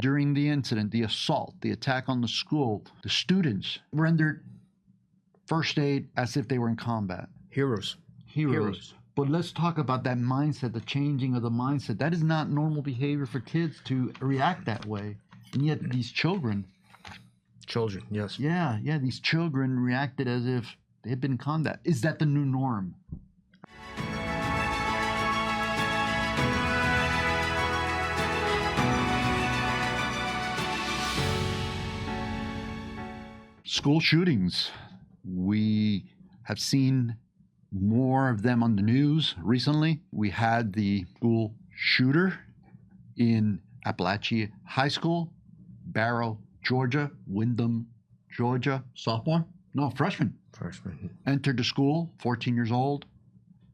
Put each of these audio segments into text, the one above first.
During the incident, the assault, the attack on the school, the students rendered first aid as if they were in combat. Heroes. But let's talk about that mindset, the changing of the mindset. That is not normal behavior for kids to react that way. And yet these children, yes. These children reacted as if they had been in combat. Is that the new norm? School shootings. We have seen more of them on the news recently. We had the school shooter in Apalachee High School, Barrow, Georgia, Wyndham, Georgia, freshman. Entered the school, 14 years old,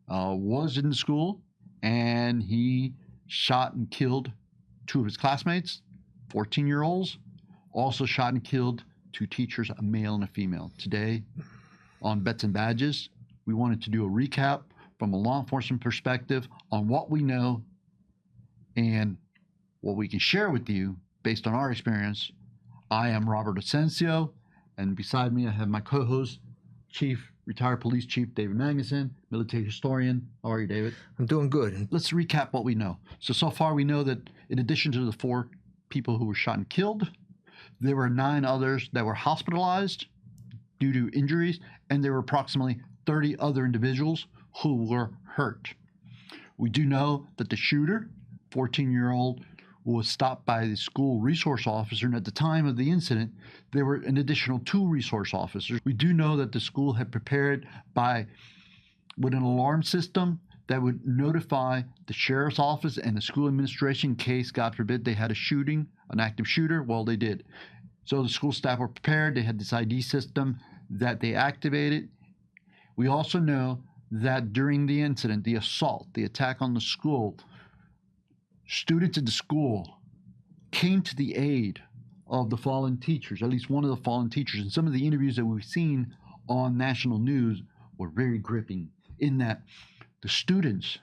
was in the school, and he shot and killed two of his classmates, 14-year-olds, also shot and killed two teachers, a male and a female. Today, on Bets and Badges, we wanted to do a recap from a law enforcement perspective on what we know and what we can share with you based on our experience. I am Robert Asencio, and beside me I have my co-host, retired police chief David Magnusson, military historian. How are you, David? I'm doing good. Let's recap what we know. So far we know that in addition to the 4 people who were shot and killed, there were 9 others that were hospitalized due to injuries, and there were approximately 30 other individuals who were hurt. We do know that the shooter, 14-year-old, was stopped by the school resource officer, and at the time of the incident, there were an additional 2 resource officers. We do know that the school had prepared with an alarm system that would notify the sheriff's office and the school administration in case, God forbid, they had a shooting, an active shooter. Well, they did. So the school staff were prepared. They had this ID system that they activated. We also know that during the incident, the assault, the attack on the school, students in the school came to the aid of the fallen teachers, at least one of the fallen teachers. And some of the interviews that we've seen on national news were very gripping in that the students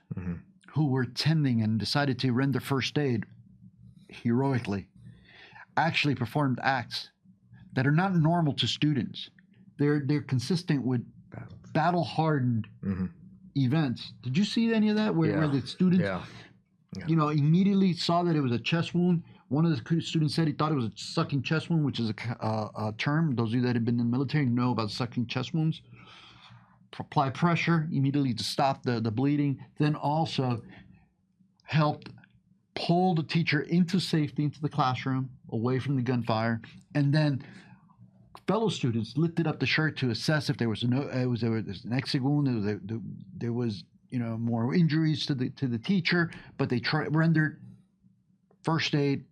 who were attending and decided to render first aid heroically actually performed acts that are not normal to students. They're consistent with battle-hardened events. Did you see any of that where the students immediately saw that it was a chest wound? One of the students said he thought it was a sucking chest wound, which is a term. Those of you that have been in the military know about sucking chest wounds. Apply pressure immediately to stop the bleeding, then also helped pull the teacher into safety, into the classroom, away from the gunfire, and then fellow students lifted up the shirt to assess if there was an exit wound, there was more injuries to the teacher, but they rendered first aid,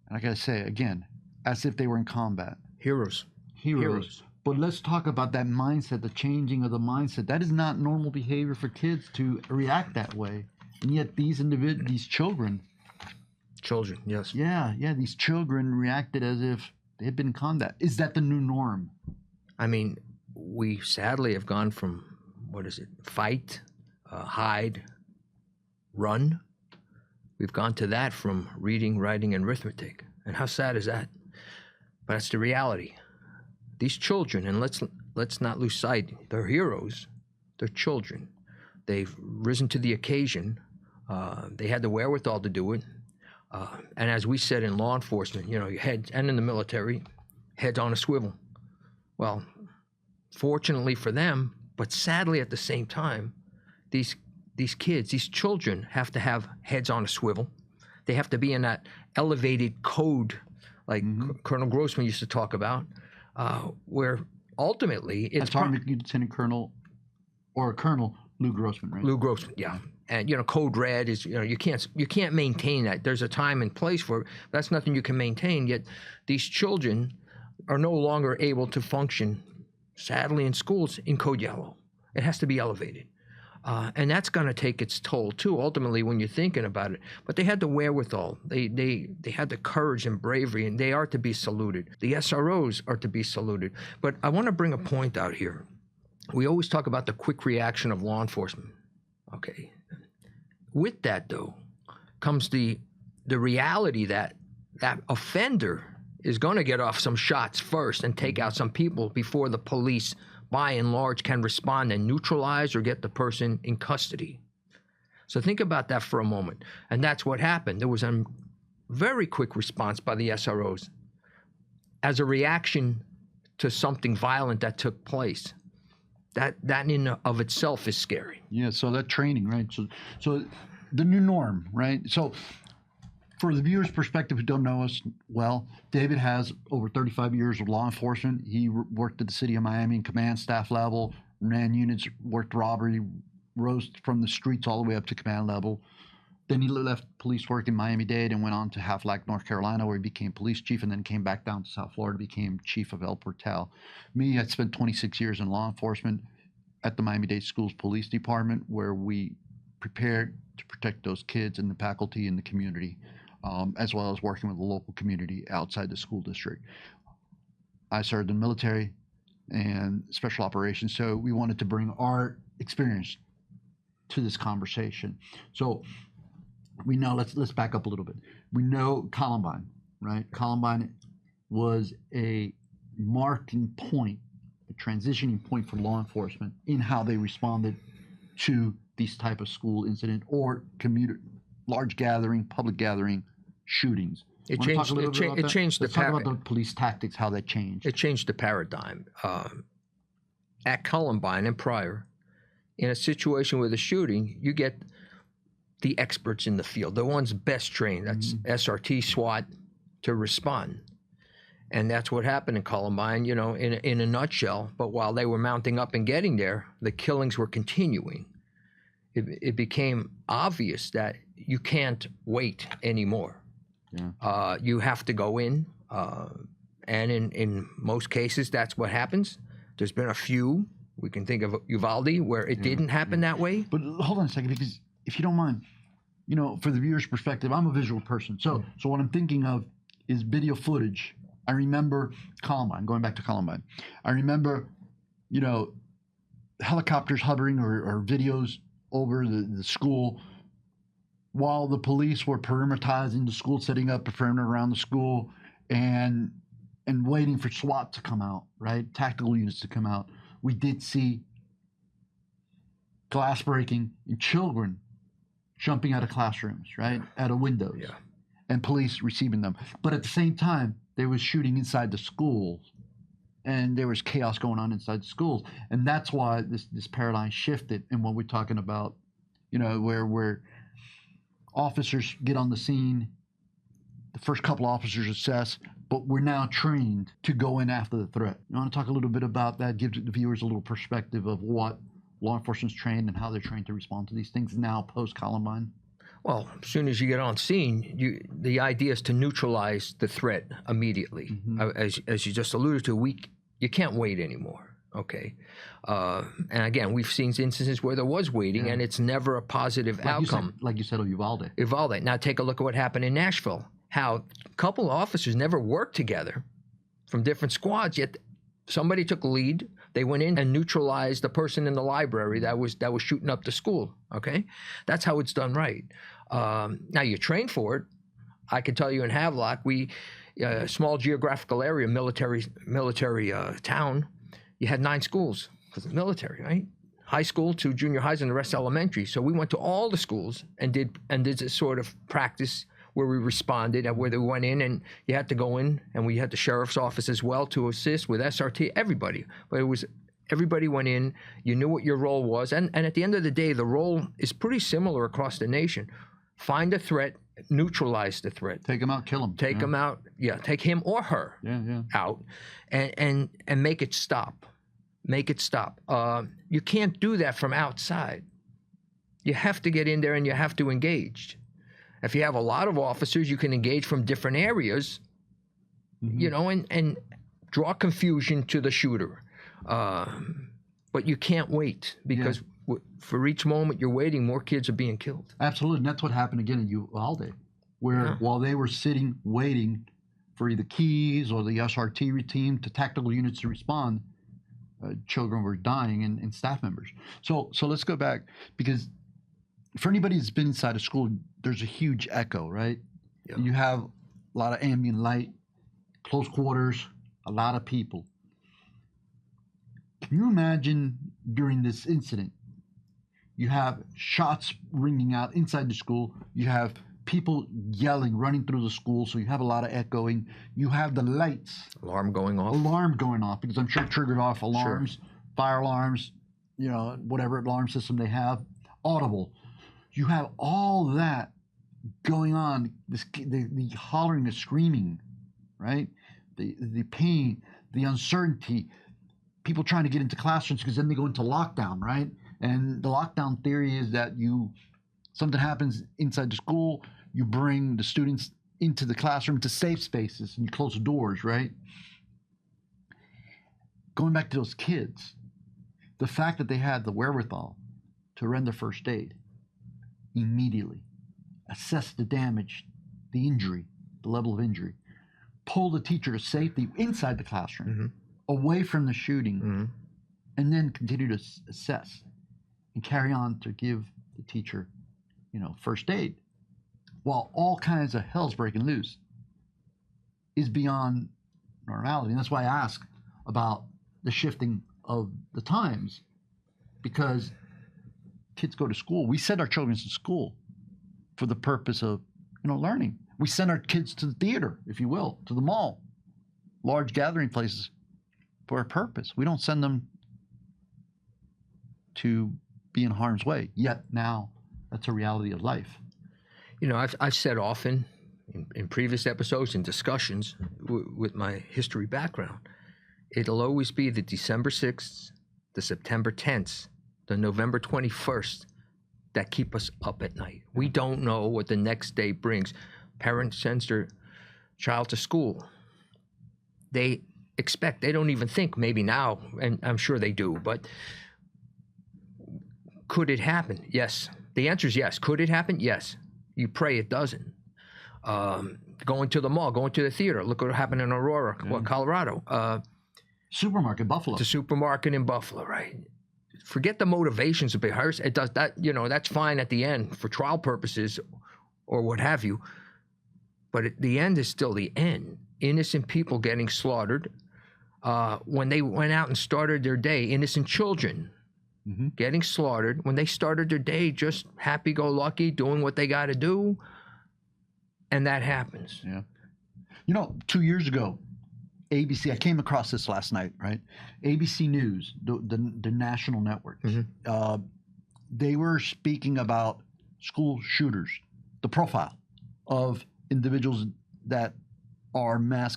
and I gotta say again, as if they were in combat. Heroes. But let's talk about that mindset, the changing of the mindset. That is not normal behavior for kids to react that way. And yet these children, yes. These children reacted as if they had been in combat. Is that the new norm? I mean, we sadly have gone from, fight, hide, run. We've gone to that from reading, writing, and arithmetic. And how sad is that? But that's the reality. These children, and let's not lose sight, they're heroes. They're children. They've risen to the occasion. They had the wherewithal to do it. And as we said in law enforcement, your head, and in the military, heads on a swivel. Well, fortunately for them, but sadly at the same time, these kids, these children have to have heads on a swivel. They have to be in that elevated code, like Colonel Grossman used to talk about, where ultimately it's Lieutenant Colonel or Colonel Lou Grossman, right? Lou Grossman, yeah. And code red is you can't maintain that. There's a time and place for it. That's nothing you can maintain. Yet these children are no longer able to function, sadly, in schools in code yellow. It has to be elevated. And that's going to take its toll too, ultimately, when you're thinking about it. But they had the wherewithal. They had the courage and bravery, and they are to be saluted. The SROs are to be saluted. But I want to bring a point out here. We always talk about the quick reaction of law enforcement. Okay. With that, though, comes the reality that that offender is going to get off some shots first and take out some people before the police, by and large, can respond and neutralize or get the person in custody. So think about that for a moment. And that's what happened. There was a very quick response by the SROs as a reaction to something violent that took place. That in of itself is scary. Yeah, so that training, right? So the new norm, right? So for the viewer's perspective who don't know us well, David has over 35 years of law enforcement. He worked at the city of Miami in command staff level, ran units, worked robbery, rose from the streets all the way up to command level. Then he left police work in Miami-Dade and went on to Half-Lac, North Carolina, where he became police chief, and then came back down to South Florida, became chief of El Portal. Me, I spent 26 years in law enforcement at the Miami-Dade Schools Police Department, where we prepared to protect those kids and the faculty and the community, as well as working with the local community outside the school district. I served in the military and special operations, so we wanted to bring our experience to this conversation. So we know, let's back up a little bit. We know Columbine, right? Columbine was a marking point, a transitioning point for law enforcement in how they responded to these type of school incident or large gathering, public gathering shootings. It changed the Let's talk about the police tactics, how that changed. It changed the paradigm. At Columbine and prior, in a situation with a shooting, you get the experts in the field, the ones best trained. That's SRT, SWAT, to respond. And that's what happened in Columbine, you know, in a nutshell. But while they were mounting up and getting there, the killings were continuing. It became obvious that you can't wait anymore. Yeah. You have to go in. And in most cases, that's what happens. There's been a few. We can think of Uvalde, where it didn't happen that way. But hold on a second, because if you don't mind, you know, for the viewer's perspective, I'm a visual person. So what I'm thinking of is video footage. I remember Columbine, going back to Columbine. I remember, you know, helicopters hovering or videos over the school while the police were perimeterizing the school, setting up a perimeter around the school and waiting for SWAT to come out, right? Tactical units to come out. We did see glass breaking and children jumping out of classrooms, right? Out of windows. Yeah. And police receiving them. But at the same time, there was shooting inside the schools and there was chaos going on inside the schools. And that's why this paradigm shifted. And when we're talking about, you know, where officers get on the scene, the first couple of officers assess, but we're now trained to go in after the threat. You want to talk a little bit about that? Give the viewers a little perspective of what law enforcement's trained and how they're trained to respond to these things now post-Columbine? Well, as soon as you get on scene, the idea is to neutralize the threat immediately. As you just alluded to, you can't wait anymore. Okay, and again, we've seen instances where there was waiting, and it's never a positive outcome. Like you said of Uvalde. Uvalde. Now take a look at what happened in Nashville. How a couple of officers never worked together from different squads, yet somebody took lead. They went in and neutralized the person in the library that was shooting up the school. Okay, that's how it's done right. Now you train for it. I can tell you in Havelock, small geographical area, military town. You had 9 schools because it's military, right? High school to junior highs and the rest elementary. So we went to all the schools and did this sort of practice where we responded and where they went in, and you had to go in, and we had the sheriff's office as well to assist with SRT, everybody. But everybody went in, you knew what your role was, and at the end of the day, the role is pretty similar across the nation. Find a threat, neutralize the threat. Take him out, kill him. Take him out, take him or her out, and make it stop. Make it stop. You can't do that from outside. You have to get in there and you have to engage. If you have a lot of officers, you can engage from different areas, you know, and draw confusion to the shooter. But you can't wait because for each moment you're waiting, more kids are being killed. Absolutely. And that's what happened again in Uvalde, where while they were sitting waiting for either keys or the SRT team to tactical units to respond, children were dying and staff members. So let's go back, because for anybody that's been inside a school, there's a huge echo, right? Yeah. You have a lot of ambient light, close quarters, a lot of people. Can you imagine during this incident, you have shots ringing out inside the school, you have people yelling, running through the school, so you have a lot of echoing. You have the lights. Alarm going off, because I'm sure it triggered off alarms, fire alarms, whatever alarm system they have, audible. You have all that going on, the hollering, the screaming, right? The pain, the uncertainty, people trying to get into classrooms because then they go into lockdown, right? And the lockdown theory is that something happens inside the school, you bring the students into the classroom to safe spaces and you close the doors, right? Going back to those kids, the fact that they had the wherewithal to render first aid immediately, assess the damage, the injury, the level of injury, pull the teacher to safety inside the classroom, away from the shooting, and then continue to assess and carry on to give the teacher first aid while all kinds of hell's breaking loose is beyond normality. And that's why I ask about the shifting of the times, because kids go to school. We send our children to school for the purpose of learning. We send our kids to the theater, if you will, to the mall, large gathering places, for a purpose. We don't send them to be in harm's way. Yet now that's a reality of life. I've said often in previous episodes and discussions with my history background, it'll always be the December 6th, the September 10th, the November 21st that keep us up at night. We don't know what the next day brings. Parents sends their child to school. They expect, they don't even think maybe now, and I'm sure they do, but could it happen? Yes. The answer is yes. Could it happen? Yes. You pray it doesn't. Going to the mall, going to the theater. Look what happened in Aurora, Colorado. Supermarket, Buffalo. The supermarket in Buffalo, right? Forget the motivations of behavior. It does that, that's fine at the end for trial purposes or what have you. But the end is still the end. Innocent people getting slaughtered. When they went out and started their day, innocent children getting slaughtered. When they started their day, just happy-go-lucky, doing what they got to do. And that happens. Yeah. 2 years ago, ABC, I came across this last night, right? ABC News, the national network, they were speaking about school shooters, the profile of individuals that are mass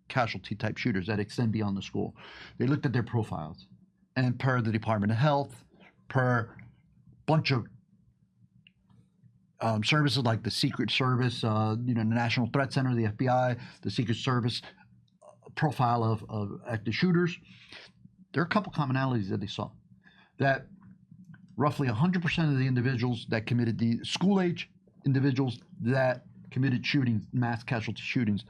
casualty type shooters that extend beyond the school. They looked at their profiles, and per the Department of Health, per bunch of services like the Secret Service, the National Threat Center, the FBI, the Secret Service profile of active shooters, there are a couple commonalities that they saw. That roughly 100% of the individuals that committed the school-age individuals that committed shootings, mass casualty shootings,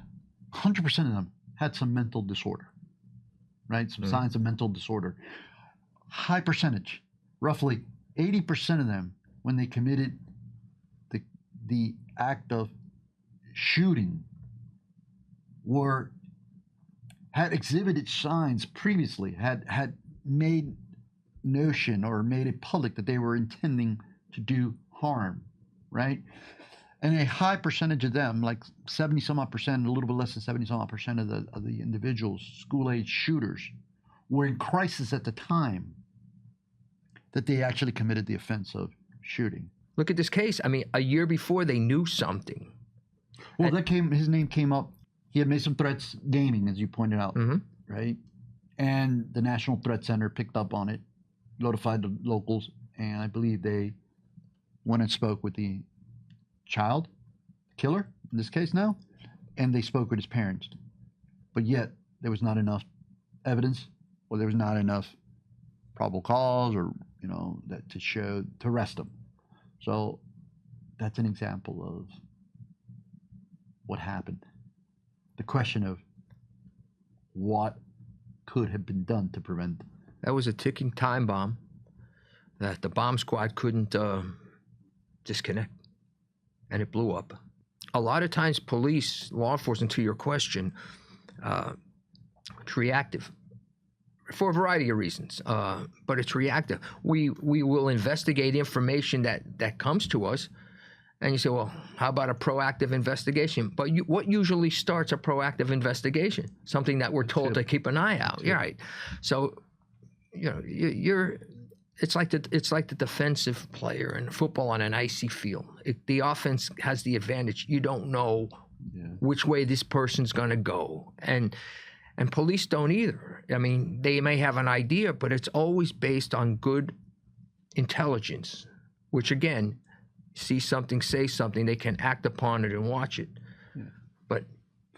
100% of them had some mental disorder, right? Some signs of mental disorder. High percentage, roughly 80% of them, when they committed the act of shooting, had exhibited signs previously, had made notion or made it public that they were intending to do harm, right? And a high percentage of them, like 70-some-odd%, a little bit less than 70-some-odd% of the individuals, school-age shooters, were in crisis at the time that they actually committed the offense of shooting. Look at this case. I mean, a year before they knew something. Well, his name came up. He had made some threats gaming, as you pointed out, right? And the National Threat Center picked up on it, notified the locals, and I believe they went and spoke with the child, killer, in this case now, and they spoke with his parents. But yet, there was not enough evidence, or there was not enough probable cause, or, that to arrest him. So that's an example of what happened. The question of what could have been done to prevent. That was a ticking time bomb that the bomb squad couldn't disconnect, and it blew up. a lot of times police, law enforcement, to your question, it's reactive for a variety of reasons, but it's reactive. We will investigate information that comes to us, and you say, well, how about a proactive investigation? But what usually starts a proactive investigation? Something that we're told to keep an eye out. Yeah, right. So, you're. It's like the defensive player in football on an icy field. The offense has the advantage. You don't know which way this person's going to go, and police don't either. I mean, they may have an idea, but it's always based on good intelligence, which again, see something, say something, they can act upon it and watch it. Yeah. But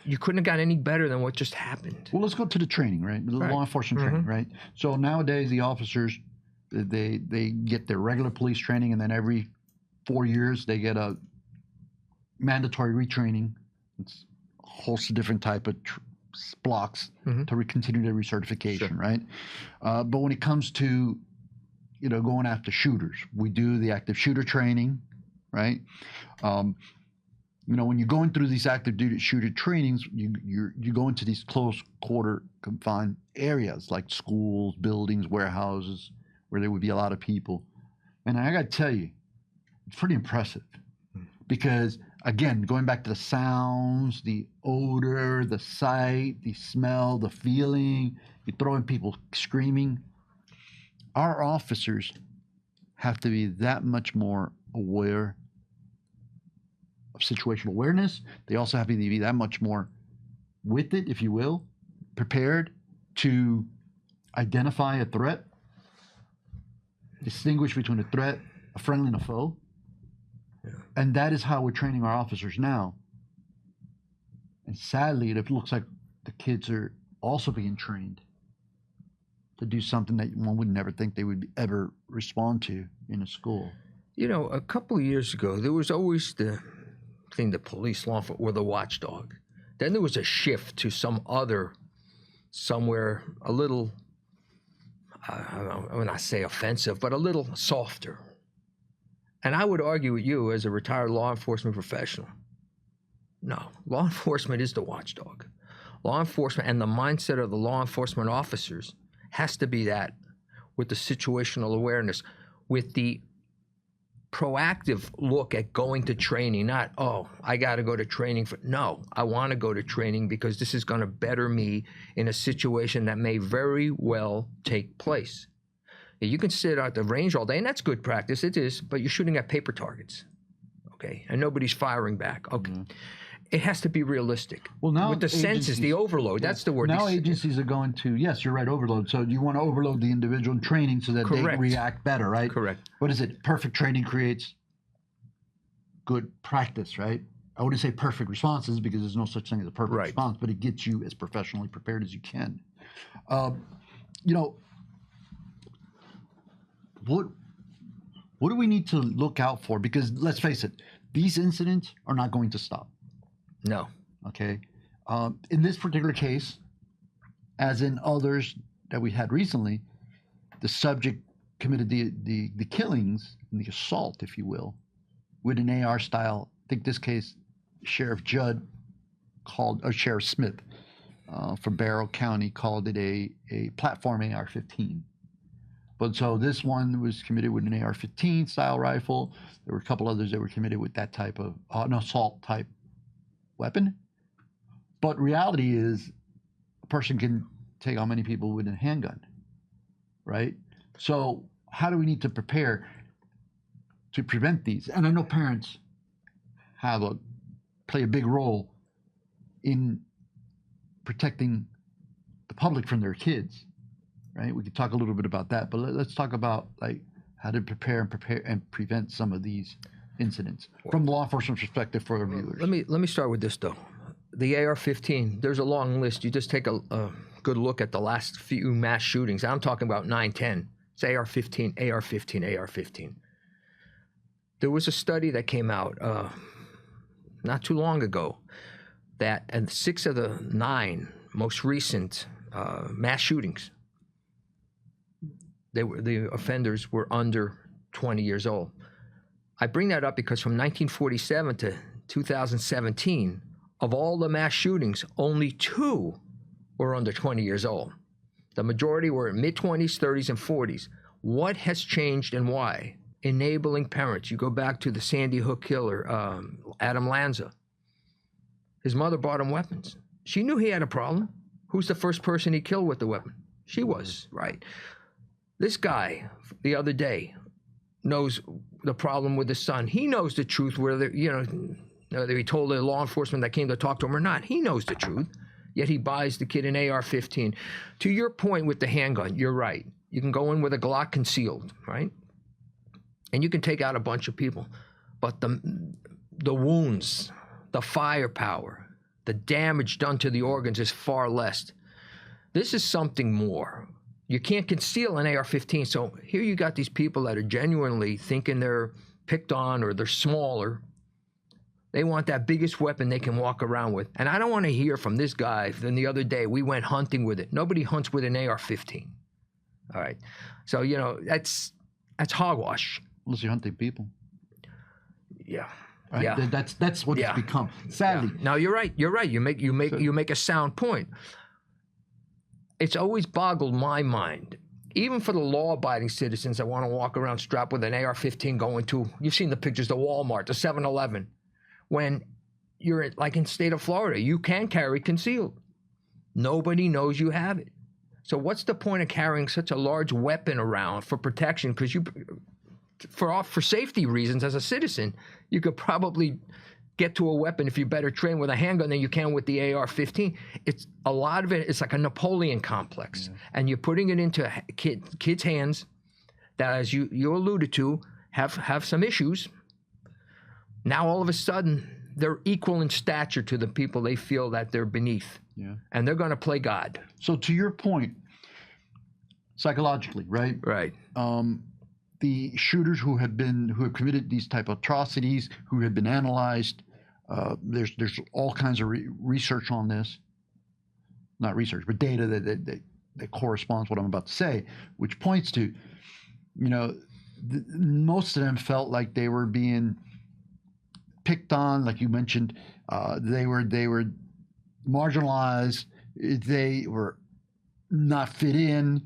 you couldn't have got any better than what just happened. Well, let's go to the training, right? The law enforcement training, right? So nowadays, the officers, they get their regular police training, and then every 4 years they get a mandatory retraining. It's a host of different type of blocks to continue their recertification, right? But when it comes to going after shooters, we do the active shooter training, right? When you're going through these active duty shooter trainings, you go into these close quarter confined areas like schools, buildings, warehouses, where there would be a lot of people. And I got to tell you, it's pretty impressive because, again, going back to the sounds, the odor, the sight, the smell, the feeling, you throw in people screaming. Our officers have to be that much more aware of situational awareness. They also have to be that much more with it, if you will, prepared to identify a threat, distinguish between a threat, a friendly, and a foe. Yeah. And that is how we're training our officers now. And sadly, it looks like the kids are also being trained to do something that one would never think they would ever respond to in a school. A couple of years ago, there was always the thing, the police, law enforcement were the watchdog. Then there was a shift to somewhere a little, I would not say offensive, but a little softer. And I would argue with you as a retired law enforcement professional. No, law enforcement is the watchdog. Law enforcement and the mindset of the law enforcement officers has to be that, with the situational awareness, with the proactive look at going to training, not, I got to go to training no, I want to go to training because this is going to better me in a situation that may very well take place. You can sit at the range all day, and that's good practice, it is, but you're shooting at paper targets, okay, and nobody's firing back, okay. Mm-hmm. It has to be realistic. Well, now with the senses, the overload, that's the word. Now agencies are going to, yes, you're right, overload. So you want to overload the individual in training so that they react better, right? Correct. What is it? Perfect training creates good practice, right? I wouldn't say perfect responses because there's no such thing as a perfect response, but it gets you as professionally prepared as you can. What do we need to look out for? Because let's face it, these incidents are not going to stop. No. Okay. In this particular case, as in others that we had recently, the subject committed the killings and the assault, if you will, with an AR style. I think this case, Sheriff Judd or Sheriff Smith from Barrow County called it a platform AR-15. But so this one was committed with an AR-15 style rifle. There were a couple others that were committed with that type of an assault type weapon. But reality is a person can take on many people with a handgun, right? So how do we need to prepare to prevent these? And I know parents play a big role in protecting the public from their kids, right? We could talk a little bit about that, but let's talk about like how to prepare and prevent some of these incidents from law enforcement perspective for our viewers. Let me start with this though. The AR-15, there's a long list. You just take a good look at the last few mass shootings. I'm talking about 9/10. It's AR-15, AR-15, AR-15. There was a study that came out not too long ago that and 6 of the 9 most recent mass shootings, the offenders were under 20 years old. I bring that up because from 1947 to 2017, of all the mass shootings, only 2 were under 20 years old. The majority were in mid-20s, 30s, and 40s. What has changed and why? Enabling parents. You go back to the Sandy Hook killer, Adam Lanza. His mother bought him weapons. She knew he had a problem. Who's the first person he killed with the weapon? She was, right? This guy, the other day, knows the problem with his son. He knows the truth, whether, whether he told the law enforcement that came to talk to him or not. He knows the truth, yet he buys the kid an AR-15. To your point with the handgun, you're right. You can go in with a Glock concealed, right? And you can take out a bunch of people. But the wounds, the firepower, the damage done to the organs is far less. This is something more. You can't conceal an AR-15. So here you got these people that are genuinely thinking they're picked on or they're smaller. They want that biggest weapon they can walk around with. And I don't want to hear from this guy. Then the other day, we went hunting with it. Nobody hunts with an AR-15. All right. So, that's hogwash. Unless you're hunting people. Yeah. Right? Yeah. That's what it's become. Sadly. Yeah. No, you're right. You're right. You make a sound point. It's always boggled my mind, even for the law-abiding citizens that want to walk around strapped with an AR-15 going to, you've seen the pictures, the Walmart, the 7-Eleven. When you're like in the state of Florida, you can carry concealed. Nobody knows you have it. So what's the point of carrying such a large weapon around for protection? Because for safety reasons, as a citizen, you could probably get to a weapon if you're better trained with a handgun than you can with the AR-15. It's a lot of it. It's like a Napoleon complex, and you're putting it into kids' hands that, as you alluded to, have some issues. Now all of a sudden they're equal in stature to the people they feel that they're beneath, and they're going to play God. So to your point, psychologically, right? Right. The shooters who have committed these type of atrocities, who have been analyzed, there's all kinds of research on this. Not research, but data that corresponds to what I'm about to say, which points to, most of them felt like they were being picked on, like you mentioned. They were marginalized. They were not fit in,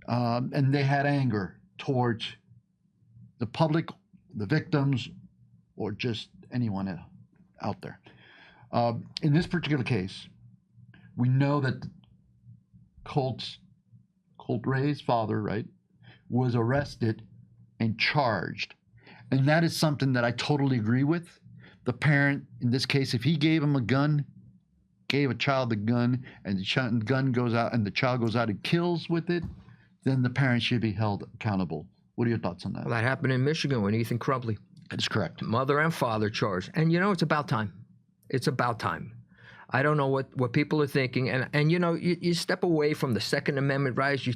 and they had anger towards the public, the victims, or just anyone out there. In this particular case, we know that Colt Ray's father, right, was arrested and charged. And that is something that I totally agree with. The parent, in this case, if he gave a child the gun, and the gun goes out and the child goes out and kills with it, then the parent should be held accountable. What are your thoughts on that? Well, that happened in Michigan with Ethan Crumbley. That is correct. Mother and father charged. And it's about time. It's about time. I don't know what people are thinking. And you step away from the Second Amendment rights.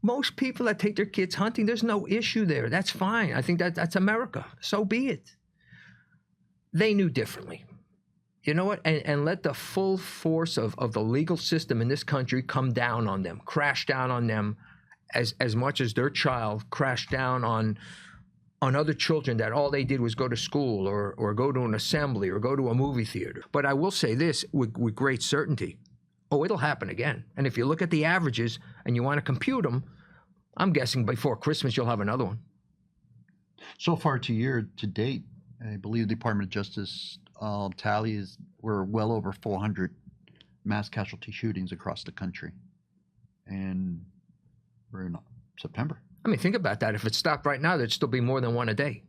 Most people that take their kids hunting, there's no issue there. That's fine. I think that's America. So be it. They knew differently. You know what? And let the full force of the legal system in this country come down on them, crash down on them as much as their child crashed down on other children that all they did was go to school or go to an assembly or go to a movie theater. But I will say this with great certainty. It'll happen again. And if you look at the averages and you want to compute them, I'm guessing before Christmas you'll have another one. So far to date, I believe the Department of Justice tally we're well over 400 mass casualty shootings across the country. And we're in September. I mean, think about that. If it stopped right now, there'd still be more than one a day.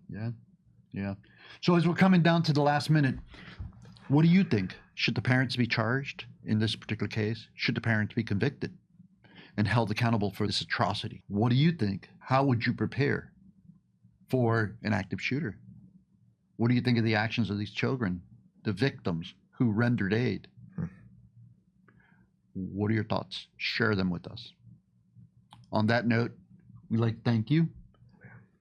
Yeah. So as we're coming down to the last minute, what do you think? Should the parents be charged in this particular case? Should the parents be convicted and held accountable for this atrocity? What do you think? How would you prepare for an active shooter? What do you think of the actions of these children, the victims who rendered aid? What are your thoughts? Share them with us. On that note, we'd like to thank you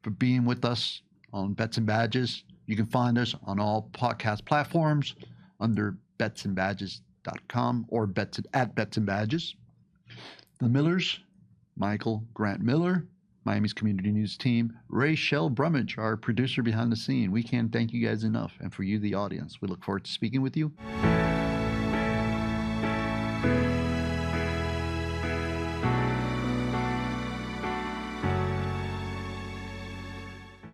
for being with us on Bets and Badges. You can find us on all podcast platforms under betsandbadges.com or at Bets and Badges. The Millers, Michael Grant Miller, Miami's Community News team, Rachel Brummage, our producer behind the scene. We can't thank you guys enough. And for you, the audience, we look forward to speaking with you